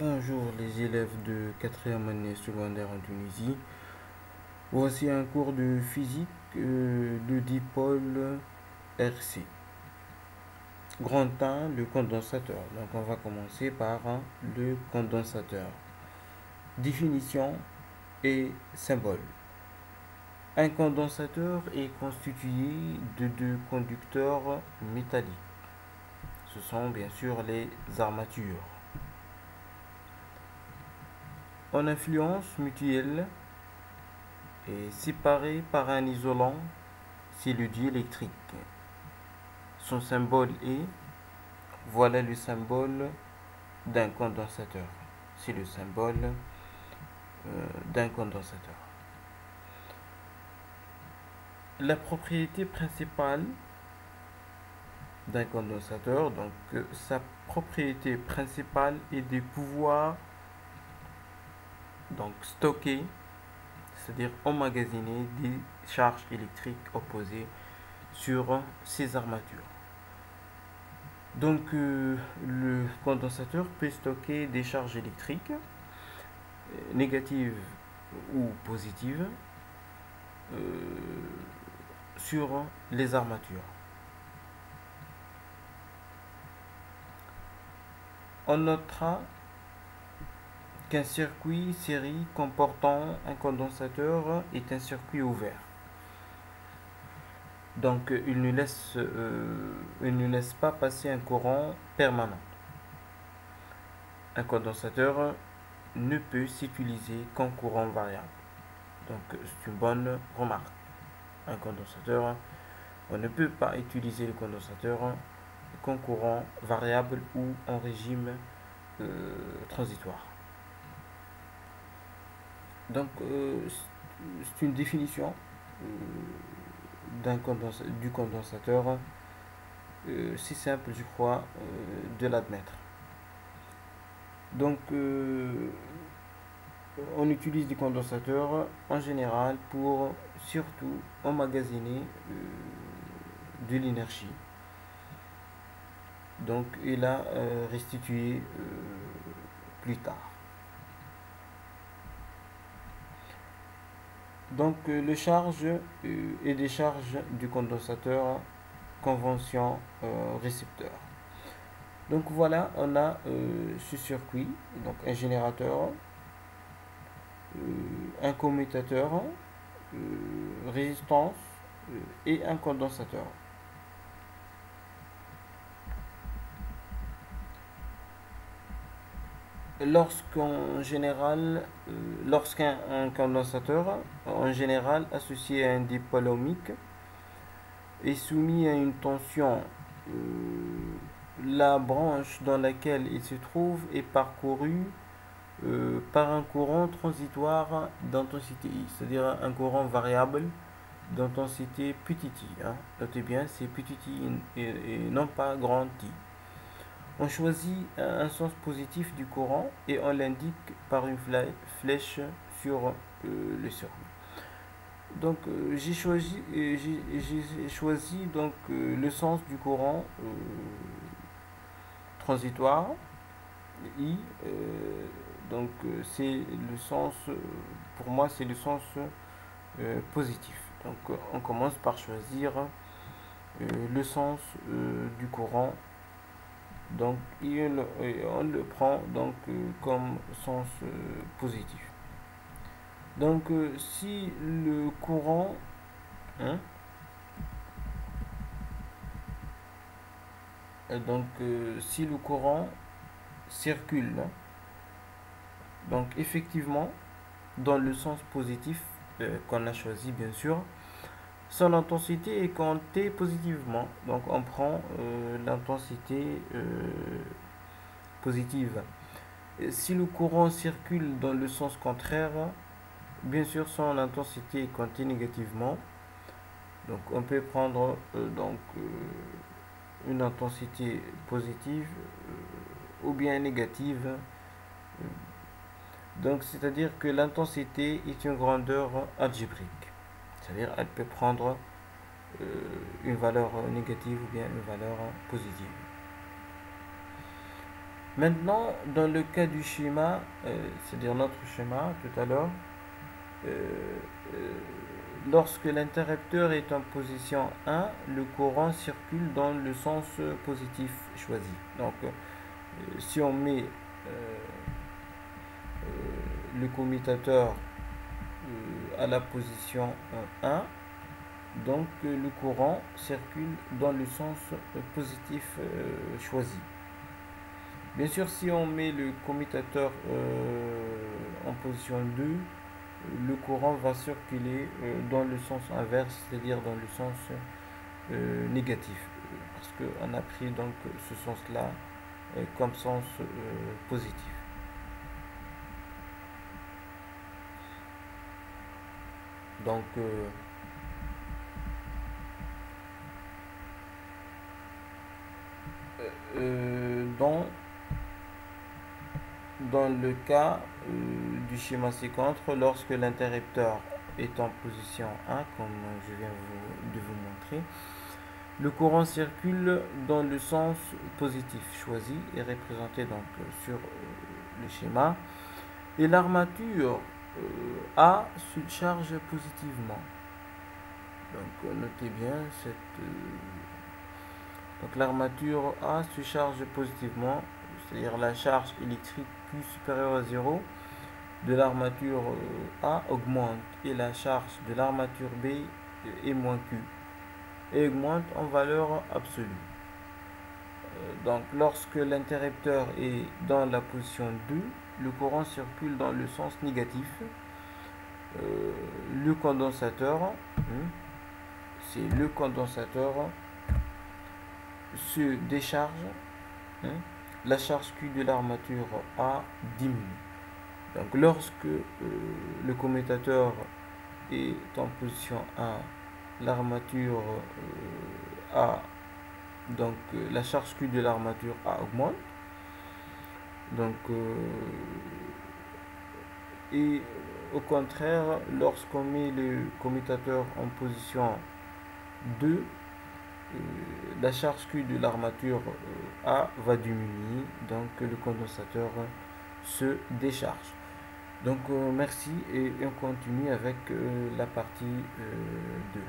Bonjour les élèves de 4e année secondaire en Tunisie. Voici un cours de physique de dipôle RC. Grand 1, le condensateur. Donc on va commencer par le condensateur. Définition et symbole. Un condensateur est constitué de deux conducteurs métalliques. Ce sont bien sûr les armatures. En influence mutuelle est séparé par un isolant, c'est le diélectrique. Son symbole est, voilà le symbole d'un condensateur. C'est le symbole d'un condensateur. La propriété principale d'un condensateur, donc sa propriété principale est de pouvoir donc stocker, c'est-à-dire emmagasiner des charges électriques opposées sur ses armatures. Donc le condensateur peut stocker des charges électriques négatives ou positives sur les armatures. On notera qu'un circuit série comportant un condensateur est un circuit ouvert. Donc il ne laisse pas passer un courant permanent. Un condensateur ne peut s'utiliser qu'en courant variable. Donc c'est une bonne remarque. Un condensateur, on ne peut pas utiliser le condensateur qu'en courant variable ou en régime transitoire. Donc c'est une définition du condensateur. C'est simple, je crois, de l'admettre. Donc on utilise des condensateurs en général pour surtout emmagasiner de l'énergie. Donc et la restituer plus tard. Donc le charge et décharge du condensateur convention récepteur. Donc voilà, on a ce circuit, donc un générateur, un commutateur, résistance et un condensateur. Lorsqu'un condensateur, en général associé à un dipôle ohmique, est soumis à une tension, la branche dans laquelle il se trouve est parcourue par un courant transitoire d'intensité I, c'est-à-dire un courant variable d'intensité petit i. Notez bien, c'est petit i et non pas grand i. On choisit un sens positif du courant et on l'indique par une flèche sur le circuit. Donc j'ai choisi donc le sens du courant transitoire I. Donc c'est le sens, pour moi c'est le sens positif. Donc on commence par choisir le sens du courant. Donc on le prend donc comme sens positif. Donc si le courant si le courant circule donc effectivement dans le sens positif qu'on a choisi bien sûr, son intensité est comptée positivement. Donc on prend l'intensité positive. Et si le courant circule dans le sens contraire, bien sûr son intensité est comptée négativement. Donc on peut prendre une intensité positive ou bien négative. Donc c'est-à-dire que l'intensité est une grandeur algébrique. C'est-à-dire elle peut prendre une valeur négative ou bien une valeur positive. Maintenant, dans le cas du schéma, c'est-à-dire notre schéma tout à l'heure, euh, euh, lorsque l'interrupteur est en position 1, le courant circule dans le sens positif choisi. Donc, si on met le commutateur à la position 1, donc le courant circule dans le sens positif choisi. Bien sûr, si on met le commutateur en position 2, le courant va circuler dans le sens inverse, c'est-à-dire dans le sens négatif, parce qu'on a pris donc ce sens-là comme sens positif. Donc, dans le cas du schéma ci-contre, lorsque l'interrupteur est en position 1, comme je viens de vous montrer, le courant circule dans le sens positif choisi et représenté donc sur le schéma. Et l'armature A se charge positivement. Donc notez bien donc l'armature A se charge positivement, c'est-à-dire la charge électrique Q supérieure à 0 de l'armature A augmente et la charge de l'armature B est moins Q et augmente en valeur absolue. Donc lorsque l'interrupteur est dans la position 2, le courant circule dans le sens négatif. Le condensateur, c'est le condensateur se décharge, la charge Q de l'armature A diminue. Donc lorsque le commutateur est en position 1, l'armature A, donc la charge Q de l'armature A augmente. Donc et au contraire, lorsqu'on met le commutateur en position 2, la charge Q de l'armature A va diminuer, donc le condensateur se décharge. Donc merci et on continue avec la partie 2.